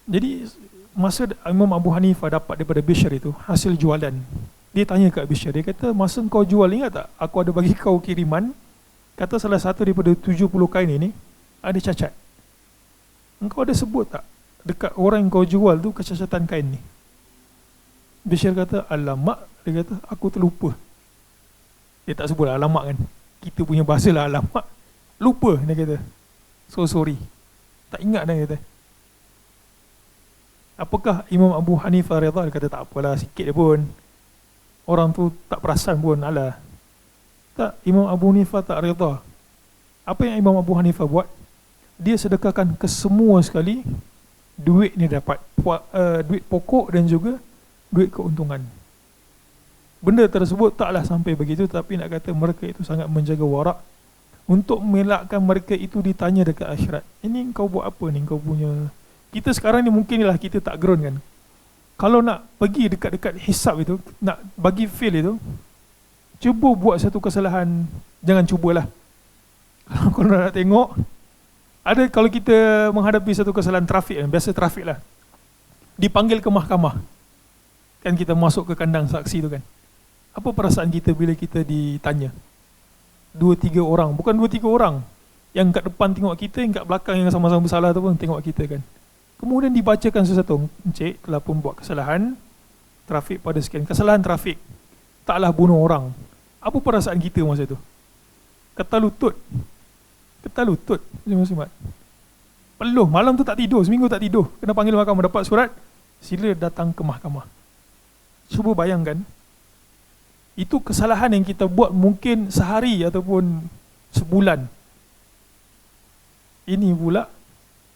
Jadi masa Imam Abu Hanifah dapat daripada Bishr itu hasil jualan, dia tanya kat Bishr, dia kata, masa kau jual, ingat tak aku ada bagi kau kiriman, kata salah satu daripada 70 kain ini ada cacat. Engkau ada sebut tak dekat orang yang kau jual tu kecacatan kain ni? Bishr kata, alamak, dia kata aku terlupa. Dia tak sebut alamak kan, kita punya bahasa lah alamak, lupa, dia kata, so sorry, tak ingat dia kata. Apakah Imam Abu Hanifah redha? Dia kata tak apalah, sikit dia pun, orang tu tak perasan pun, alah. Tak, Imam Abu Hanifah tak redha. Apa yang Imam Abu Hanifah buat? Dia sedekahkan ke semua sekali duit ni dapat, duit pokok dan juga duit keuntungan. Benda tersebut taklah sampai begitu, tapi nak kata mereka itu sangat menjaga warak untuk melakkan mereka itu ditanya dekat akhirat. Ini kau buat apa ni, kau punya. Kita sekarang ni mungkinlah kita tak gerun kan. Kalau nak pergi dekat-dekat hisab itu, nak bagi feel itu, cuba buat satu kesalahan, jangan cubalah. Kalau nak tengok, ada kalau kita menghadapi satu kesalahan trafik, biasa trafik lah, dipanggil ke mahkamah, kan kita masuk ke kandang saksi tu kan. Apa perasaan kita bila kita ditanya? 2-3 orang, bukan 2-3 orang, yang kat depan tengok kita, yang kat belakang yang sama-sama bersalah tu pun tengok kita kan. Kemudian dibacakan sesuatu, encik telah pun buat kesalahan, trafik pada sekian, kesalahan trafik, taklah bunuh orang. Apa perasaan kita masa tu? Ketal lutut. Muslimat. Peluh, malam tu tak tidur, seminggu tak tidur, kena panggil mahkamah, dapat surat, sila datang ke mahkamah. Cuba bayangkan, itu kesalahan yang kita buat mungkin sehari ataupun sebulan. Ini pula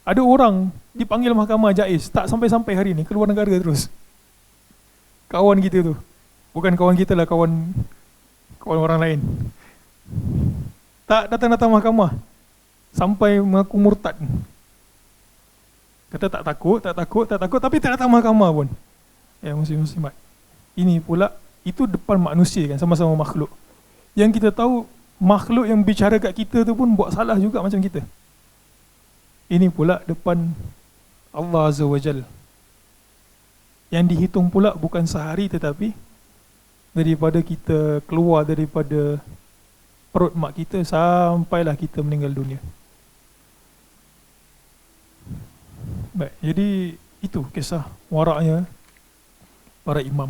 ada orang dipanggil mahkamah jais, tak sampai-sampai hari ni, keluar negara terus. Kawan kita tu, bukan kawan kita lah, kawan orang lain, tak datang mahkamah, sampai mengaku murtad. Kata tak takut, tapi tak datang mahkamah pun. Ya, muslimat. Ini pula, itu depan manusia kan, sama-sama makhluk. Yang kita tahu, makhluk yang bicara kat kita tu pun buat salah juga macam kita. Ini pula depan Allah Azza wa Jal, yang dihitung pula bukan sehari, tetapi daripada kita keluar daripada perut mak kita sampailah kita meninggal dunia. Baik, jadi itu kisah waraknya para imam.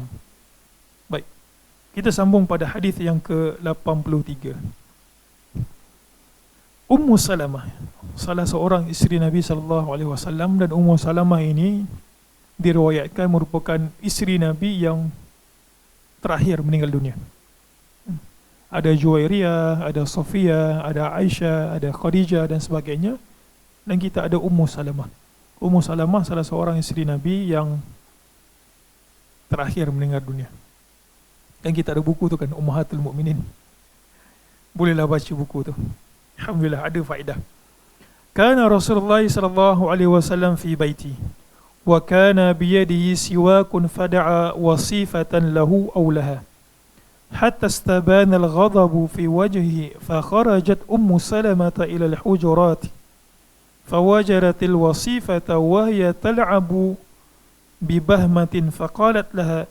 Baik, kita sambung pada hadis yang ke-83. Ummu Salamah, salah seorang isteri Nabi SAW, dan Ummu Salamah ini diriwayatkan merupakan isteri Nabi yang terakhir meninggal dunia. Ada Juwairiyah, ada Sofia, ada Aisyah, ada Khadijah dan sebagainya. Dan kita ada Ummu Salamah. Ummu Salamah salah seorang isteri Nabi yang terakhir meninggal dunia. Dan kita ada buku tu kan, Ummahatul Mukminin. Bolehlah baca buku tu. Alhamdulillah, ada faedah. Kana Rasulullah sallallahu alaihi wasallam fi baiti, wa kana biyadihi siwakun fada'a wasifatan lahu aw laha, hatta istabana al-ghadabu fi wajhihi, fa kharajat Ummu Salamah ila al-hujurat, فوجرت الوصيفة وهي تلعب ببهمة فقالت لها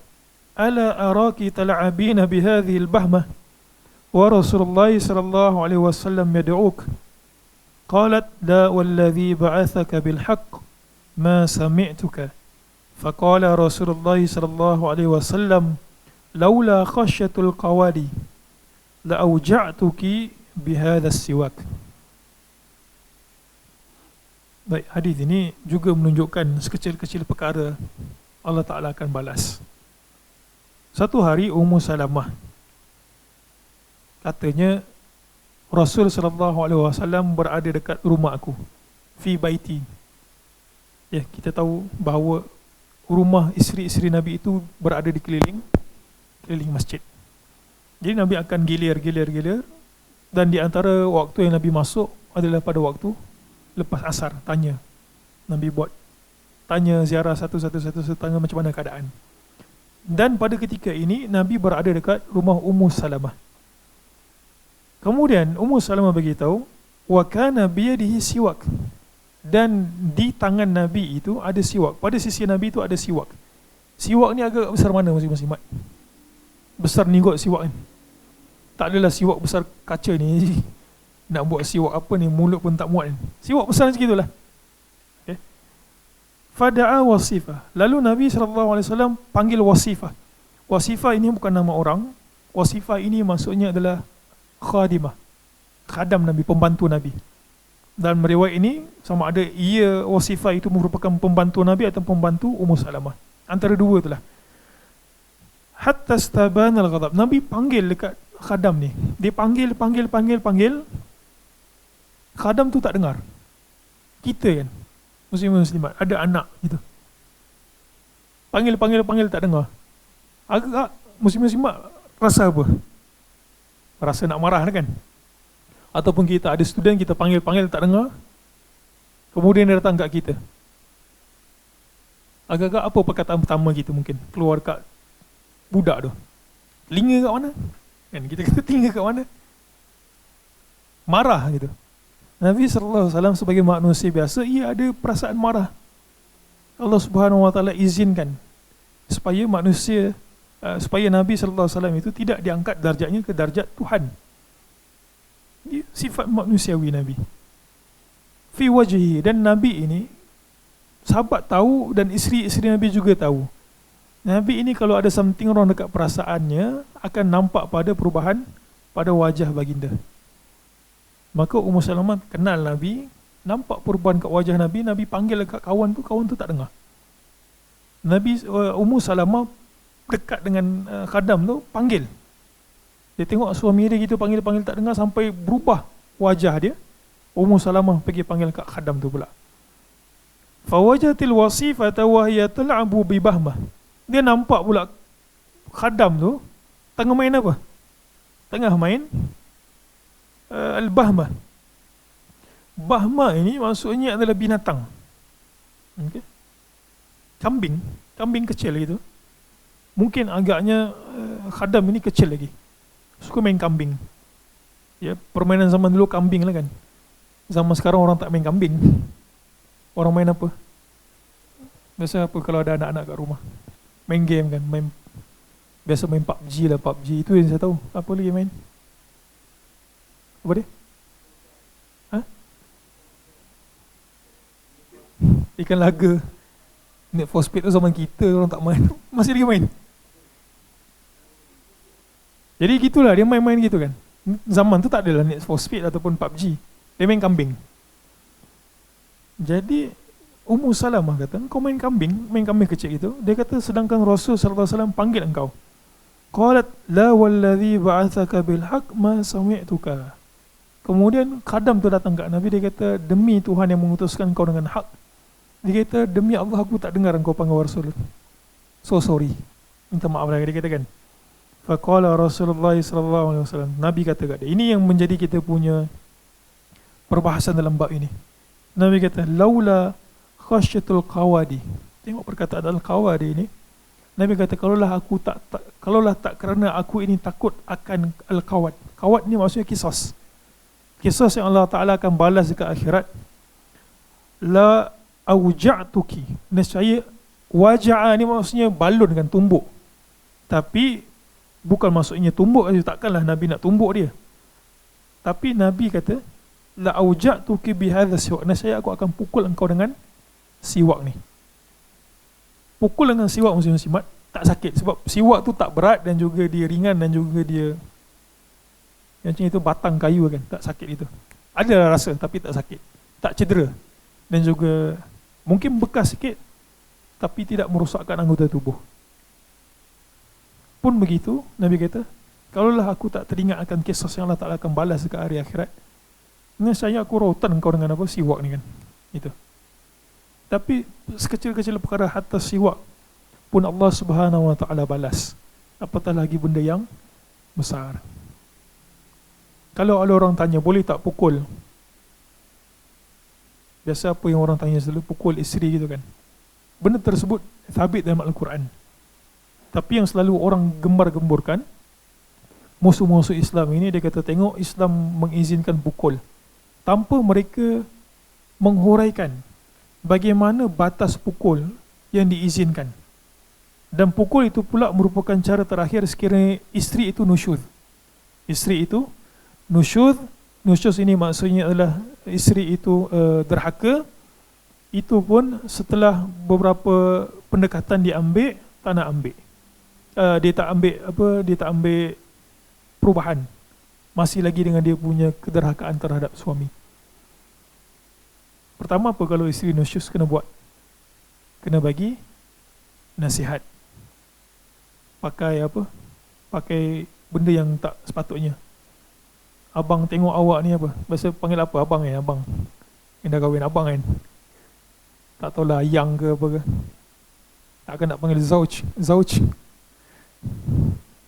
ألا أراك تلعبين بهذه البهمة ورسول الله صلى الله عليه وسلم يدعوك؟ قالت لا والذي بعثك بالحق ما سمعتك. فقال رسول الله صلى الله عليه وسلم لولا خشية القوادي لأوجعتك بهذا السواك. Baik, hadis ini juga menunjukkan sekecil-kecil perkara Allah Ta'ala akan balas. Satu hari Ummu Salamah, katanya Rasul SAW berada dekat rumah aku, fi baiti. Ya, kita tahu bahawa rumah isteri-isteri Nabi itu berada di keliling masjid. Jadi Nabi akan gilir, dan di antara waktu yang Nabi masuk adalah pada waktu lepas asar, tanya. Nabi buat tanya ziarah satu-satu, tanya macam mana keadaan. Dan pada ketika ini Nabi berada dekat rumah Ummu Salamah. Kemudian Ummu Salamah beritahu, wa kana biyadihi siwak, dan di tangan Nabi itu ada siwak. Pada sisi Nabi itu ada siwak. Siwak ni agak besar mana masing-masing mat? Besar ni kot siwak ni. Tak adalah siwak besar kaca ni. Nak buat siwak apa ni, mulut pun tak muat. Siwak besar macam itulah. Okay. Fada'a wasifah. Lalu Nabi SAW panggil wasifah. Wasifah ini bukan nama orang. Wasifah ini maksudnya adalah khadimah, khadam Nabi, pembantu Nabi. Dan meriwayat ini sama ada ia wasifah itu merupakan pembantu Nabi atau pembantu Ummu Salamah. Antara dua itulah. Hatta stabana al-ghadab. Nabi panggil dekat khadam ni. Dia panggil. Khadam tu tak dengar. Kita kan, muslimat, ada anak gitu. Panggil tak dengar. Agak muslimat rasa apa? Rasa nak marah kan? Ataupun kita ada student, kita panggil tak dengar. Kemudian dia datang kat kita. Agak-agak apa perkataan pertama kita mungkin keluar kat budak tu? Telinga kat mana? Kan kita kata telinga kat mana? Marah gitu. Nabi SAW sebagai manusia biasa, ia ada perasaan marah. Allah Subhanahu Wa Taala izinkan supaya manusia, supaya Nabi SAW itu tidak diangkat darjatnya ke darjat Tuhan. Ia sifat manusiawi Nabi. Fi wajhi, dan Nabi ini sahabat tahu dan isteri-isteri Nabi juga tahu Nabi ini kalau ada something wrong dekat perasaannya, akan nampak pada perubahan pada wajah baginda. Maka Ummu Salamah kenal Nabi, nampak perubahan kat wajah Nabi, Nabi panggil dekat kawan tu tak dengar. Nabi Ummu Salamah dekat dengan khadam tu, panggil. Dia tengok suami dia gitu, panggil tak dengar, sampai berubah wajah dia. Ummu Salamah pergi panggil kat khadam tu pula. Fawajatil wasifata wa hiya tal'abu bi bahmah. Dia nampak pula khadam tu tengah main apa? Tengah main al-bahmah. Bahmah ini maksudnya adalah binatang. Okay. Kambing kecil gitu. Mungkin agaknya khadam ini kecil lagi. Suka main kambing. Ya, permainan zaman dulu kambing lah kan. Zaman sekarang orang tak main kambing. Orang main apa? Biasa apa kalau ada anak-anak kat rumah? Main game kan, biasa main PUBG lah, PUBG itu yang saya tahu. Apa lagi main? Apa dia? Hah? Ikan laga. Need for Speed tu zaman kita orang tak main. Masih lagi main. Jadi gitulah, dia main-main gitu kan. Zaman tu tak adalah Need for Speed ataupun PUBG. Dia main kambing. Jadi Ummu Salamah kata, kau main kambing kecil gitu. Dia kata, sedangkan Rasul sallallahu alaihi wasallam panggil engkau. Qalat la wallazi ba'athaka bil haqq ma sami'tuka. Kemudian khadam tu datang kat Nabi, dia kata, demi Tuhan yang mengutuskan kau dengan hak. Dia kata, demi Allah aku tak dengar engkau panggil Rasul. So sorry. Minta maaf lah dia kata kan. Faqala Rasulullah sallallahu alaihi wasallam. Nabi kata kat dia, ini yang menjadi kita punya perbahasan dalam bab ini. Nabi kata, laula khasyatul qawadi. Tengok perkataan al-qawadi ini. Nabi kata, kalaulah tak kerana aku ini takut akan al-qawad. Qawad ni maksudnya kisos. Kisos yang Allah Ta'ala akan balas dekat akhirat. La auja'tuki. Nescaya waja'a ni maksudnya balun kan, tumbuk. Tapi bukan maksudnya tumbuk, takkanlah Nabi nak tumbuk dia. Tapi Nabi kata, la auja'tuki bihadha siwak. Nescaya aku akan pukul engkau dengan siwak ni. Pukul dengan siwak muslim-muslimat tak sakit, sebab siwak tu tak berat dan juga dia ringan dan juga dia macam itu batang kayu kan, tak sakit itu. Ada rasa tapi tak sakit, tak cedera dan juga mungkin bekas sikit tapi tidak merosakkan anggota tubuh. Pun begitu Nabi kata, kalaulah aku tak teringat akan kisah yang Allah Ta'ala akan balas dekat hari akhirat, nescaya aku rautan kau dengan apa, siwak ni kan. Itu. Tapi sekecil-kecil perkara hatta siwak pun Allah Subhanahu Wa Ta'ala balas. Apatah lagi benda yang besar. Kalau ada orang tanya, boleh tak pukul? Biasa apa yang orang tanya selalu, pukul isteri gitu kan. Benda tersebut thabit dalam Al-Quran. Tapi yang selalu orang gembar-gemburkan, musuh-musuh Islam ini, dia kata tengok Islam mengizinkan pukul tanpa mereka menghuraikan bagaimana batas pukul yang diizinkan. Dan pukul itu pula merupakan cara terakhir sekiranya isteri itu nusyuz. Isteri itu nusyuz. Nusyuz ini maksudnya adalah isteri itu derhaka. Itu pun setelah beberapa pendekatan diambil, tak nak ambil. Dia tak ambil perubahan. Masih lagi dengan dia punya kederhakaan terhadap suami. Pertama apa kalau isteri nusyuz kena buat? Kena bagi nasihat. Pakai apa? Pakai benda yang tak sepatutnya. Abang tengok awak ni apa? Biasa panggil apa? Abang kan? Abang. Yang dah kahwin abang kan? Tak tahulah yang ke apa ke. Takkan nak panggil zauj. Zauj.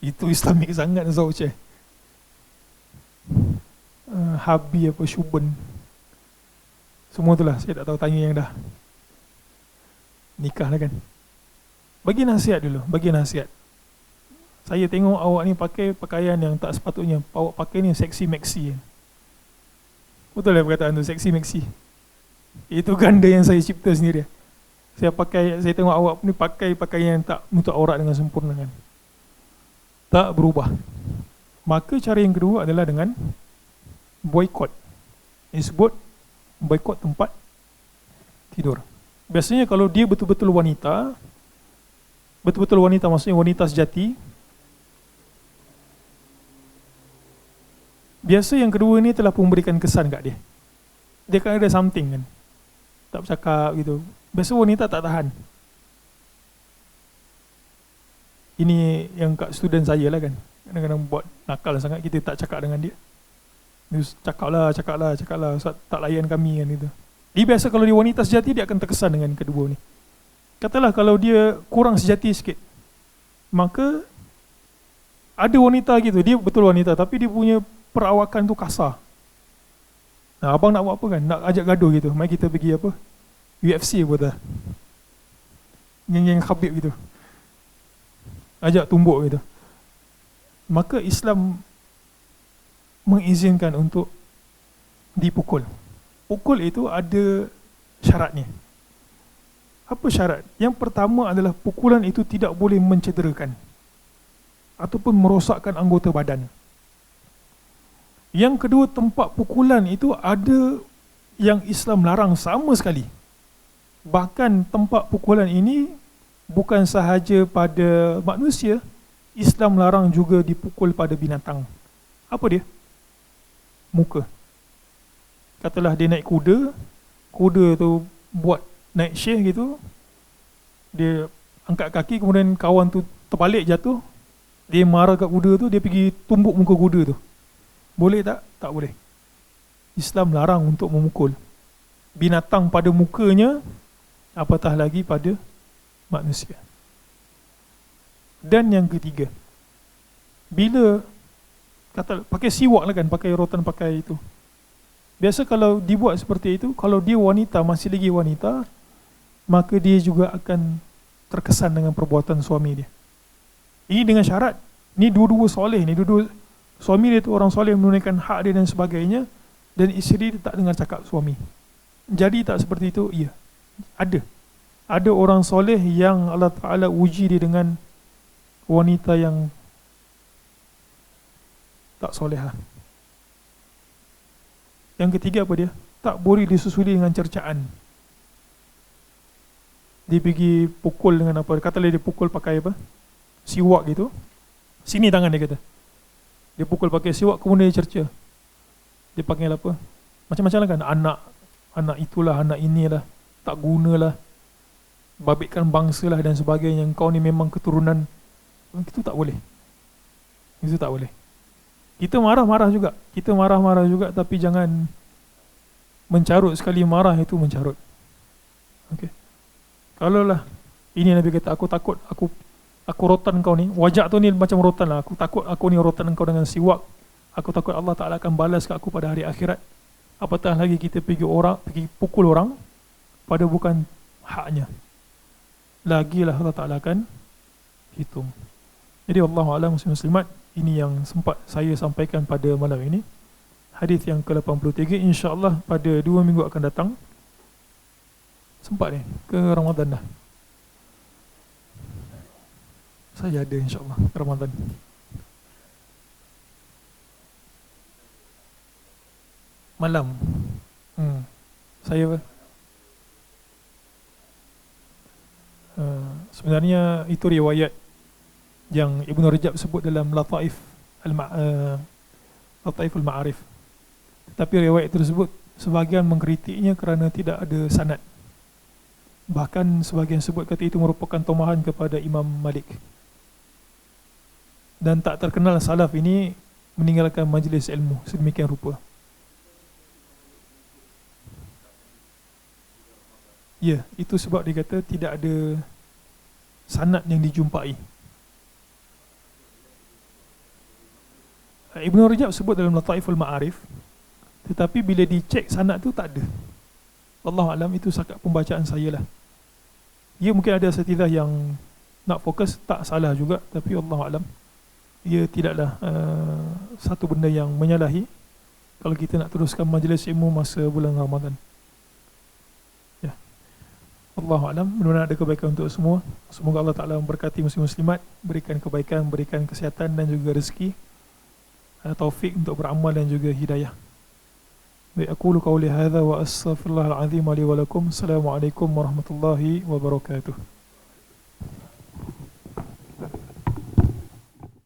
Itu Islamik sangat zauj Habi apa, syuben. Semua itulah, saya tak tahu, tanya yang dah nikah lah kan. Bagi nasihat dulu, bagi nasihat. Saya tengok awak ni pakai pakaian yang tak sepatutnya. Awak pakai ni seksi maxi. Betul lah perkataan tu, seksi maxi. Itu ganda yang saya cipta sendiri. Saya tengok awak ni pakai pakaian yang tak menutup aurat dengan sempurna kan. Tak berubah. Maka cara yang kedua adalah dengan boykot. Disebut boykot tempat tidur. Biasanya kalau dia betul-betul wanita, betul-betul wanita, maksudnya wanita sejati. Biasa yang kedua ni telah pun memberikan kesan kat dia. Dia kan ada something kan, tak bercakap gitu. Biasa wanita tak tahan. Ini yang kat student saya lah kan, kadang-kadang buat nakal sangat, kita tak cakap dengan dia. Dia cakap lah, tak layan kami kan gitu. Dia biasa kalau dia wanita sejati, dia akan terkesan dengan kedua ni. Katalah kalau dia kurang sejati sikit, maka ada wanita gitu, dia betul wanita tapi dia punya perawakan tu kasar. Nah, abang nak buat apa kan? Nak ajak gaduh gitu. Mari kita pergi apa? UFC apa dah? Geng-geng Khabib gitu. Ajak tumbuk gitu. Maka Islam mengizinkan untuk dipukul. Pukul itu ada syaratnya. Apa syarat? Yang pertama adalah pukulan itu tidak boleh mencederakan ataupun merosakkan anggota badan. Yang kedua, tempat pukulan itu ada yang Islam larang sama sekali. Bahkan tempat pukulan ini bukan sahaja pada manusia, Islam larang juga dipukul pada binatang. Apa dia? Muka. Katalah dia naik kuda, kuda tu buat naik syekh gitu, dia angkat kaki, kemudian kawan tu terbalik jatuh, dia marah kat kuda tu, dia pergi tumbuk muka kuda tu. Boleh tak? Tak boleh. Islam larang untuk memukul binatang pada mukanya, apatah lagi pada manusia. Dan yang ketiga, bila kata pakai siwak lah kan, pakai rotan, pakai itu. Biasa kalau dibuat seperti itu, kalau dia wanita, masih lagi wanita, maka dia juga akan terkesan dengan perbuatan suami dia. Ini dengan syarat, ni dua-dua soleh, ni dua-dua suami dia tu orang soleh, menunaikan hak dia dan sebagainya, dan isteri dia tak dengar cakap suami. Jadi tak seperti itu? Ya, ada orang soleh yang Allah Ta'ala uji dia dengan wanita yang tak solehah. Yang ketiga apa dia? Tak boleh disusuli dengan cercaan. Dia pergi pukul dengan apa? Katalah dia pukul pakai apa? Siwak gitu. Sini tangan dia kata. Dia pukul pakai siwak, kemudian dia cerca. Dia panggil apa? Macam-macam lah kan. Anak itulah, anak inilah, tak gunalah, babitkan bangsa lah dan sebagainya. Kau ni memang keturunan. Itu tak boleh. Itu tak boleh. Kita marah-marah juga, tapi jangan mencarut. Sekali marah itu mencarut. Okey. Kalau lah ini Nabi kata, aku takut aku rotan kau ni, wajak tu ni macam rotan lah, aku takut aku ni rotan kau dengan siwak, aku takut Allah Ta'ala akan balas ke aku pada hari akhirat. Apatah lagi kita pergi pukul orang pada bukan haknya, lagilah Allah Ta'ala akan hitung. Jadi Wallahu'alam, muslimat, ini yang sempat saya sampaikan pada malam ini. Hadis yang ke-83, insya-Allah pada 2 minggu akan datang, sempat ni ke Ramadan dah, saya ada insya-Allah Ramadan. Malam. Saya sebenarnya itu riwayat yang Ibnu Rajab sebut dalam Lataif al-Ma'arif. Tetapi riwayat tersebut sebahagian mengkritiknya kerana tidak ada sanad. Bahkan sebahagian sebut kata itu merupakan tomahan kepada Imam Malik. Dan tak terkenal salaf ini meninggalkan majlis ilmu sedemikian rupa. Ya, itu sebab dia kata tidak ada sanad yang dijumpai. Ibnu Rajab sebut dalam Lataiful Ma'arif, tetapi bila dicek sanad tu tak ada. Wallahu alam, itu sakat pembacaan saya lah. Ya, mungkin ada asatidzah yang nak fokus, tak salah juga, tapi wallahu alam, ia tidaklah satu benda yang menyalahi kalau kita nak teruskan majlis ilmu masa bulan Ramadan. Ya, wallahu alam, mudah-mudahan ada kebaikan untuk semua. Semoga Allah Ta'ala memberkati muslim-muslimat, berikan kebaikan, berikan kesihatan dan juga rezeki, taufik untuk beramal dan juga hidayah. Baik, aqulu qawli hadza wa astaghfirullahal azim li wa lakum. Assalamualaikum warahmatullahi wabarakatuh.